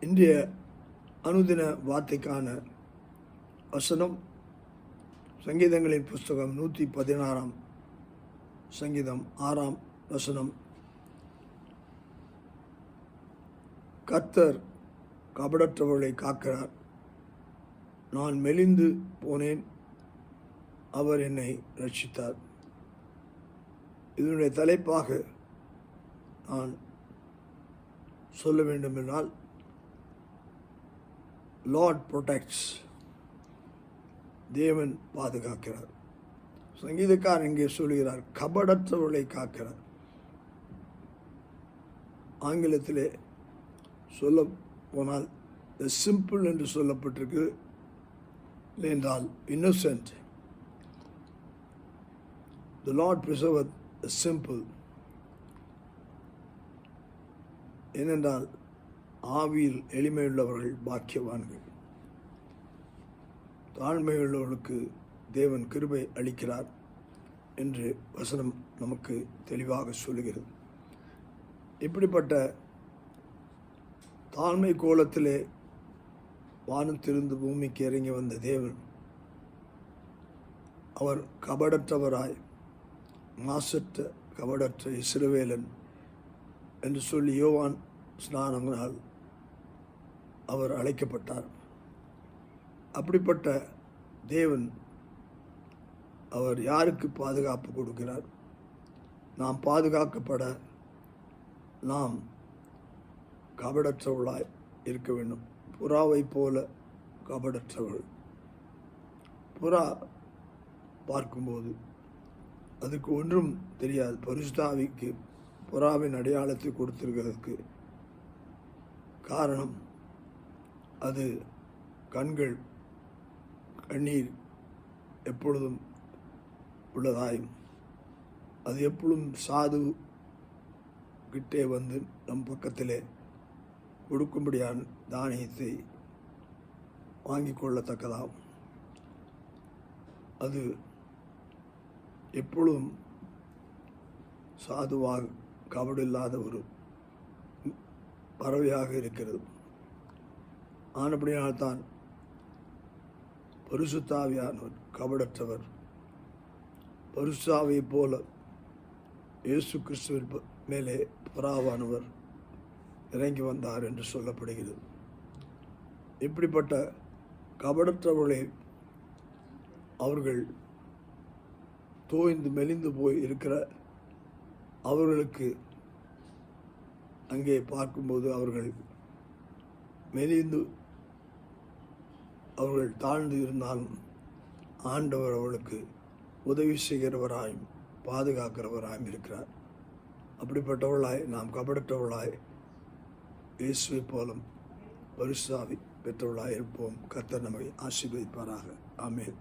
இன்றைய அனுதின வார்த்தைக்கான வசனம் சங்கீதங்களின் புஸ்தகம் 116 சங்கீதம் 6 வசனம். கர்த்தர் கபடற்றவர்களை காக்கிறார். நான் மெலிந்து போனேன், அவர் என்னை ரட்சித்தார். இதனுடைய தலைப்பாக நான் சொல்ல வேண்டுமென்றால், லார்ட் ப்ரொடெக்ட்ஸ், தேவன் பாதுகாக்கிறார். சங்கீதக்காரர் இங்கே சொல்கிறார், கபடற்றவர்களை காக்கிறார். ஆங்கிலத்திலே சொல்ல போனால் த சிம்பிள் என்று சொல்லப்பட்டிருக்கு, என்றால் innocent. The Lord preserveth the simple. ஏனென்றால் ஆவியில் எளிமையுள்ளவர்கள் பாக்கியவான்கள். தாழ்மையுள்ளவர்களுக்கு தேவன் கிருபை அளிக்கிறார் என்று வசனம் நமக்கு தெளிவாக சொல்லுகிறது. இப்படிப்பட்ட தாழ்மை கோலத்திலே வானத்திலிருந்து பூமிக்கு இறங்கி வந்த தேவன், அவர் கபடற்றவராய், மாசற்ற கபடற்ற இஸ்ரவேலன் என்று சொல்லி யோவான் ஸ்நானங்களால் அவர் அழைக்கப்பட்டார். அப்படிப்பட்ட தேவன் அவர் யாருக்கு பாதுகாப்பு கொடுக்கிறார்? நாம் பாதுகாக்கப்பட நாம் கபடற்றவர்களாய் இருக்க வேண்டும். புறாவை போல கபடற்றவர்கள். புறா பார்க்கும்போது அதுக்கு ஒன்றும் தெரியாது. பரிசுத்த ஆவிக்கு புறாவின் அடையாளத்தை கொடுத்திருக்கிறதுக்கு காரணம், அது கண்கள் கண்ணீர் எப்பொழுதும் உள்ளதாயும், அது எப்பொழுதும் சாது கிட்டே வந்து நம் பக்கத்திலே கொடுக்கும்படியான தானியத்தை வாங்கி கொள்ளத்தக்கதாகும். அது எப்பொழுதும் சாதுவாக கபடில்லாத ஒரு பறவையாக இருக்கிறது. ஆனபடியால்தான் பரிசுத்த ஆவியானவர் கபடற்றவர். பரிசுத்த ஆவியைப் போல இயேசு கிறிஸ்துவின் மேலே புறாவானவர் இறங்கி வந்தார் என்று சொல்லப்படுகிறது. இப்படிப்பட்ட கபடற்றவர்களை அவர்கள் தோய்ந்து மெலிந்து போய் இருக்கிற அவர்களுக்கு அங்கே பார்க்கும்போது அவர்கள் மெலிந்து அவர்கள் தாழ்ந்து இருந்தாலும் ஆண்டவர் அவர்களுக்கு உதவி செய்கிறவராயும் பாதுகாக்கிறவராயும் இருக்கிறார். அப்படிப்பட்டவர்களாய் நாம் கபடற்றவர்களாய் இயேசுவை போலும் பரிசுத்த ஆவி பெற்றவர்களாய் இருப்போம். கர்த்தர் நம்மை ஆசீர்வதிப்பாராக. ஆமென்.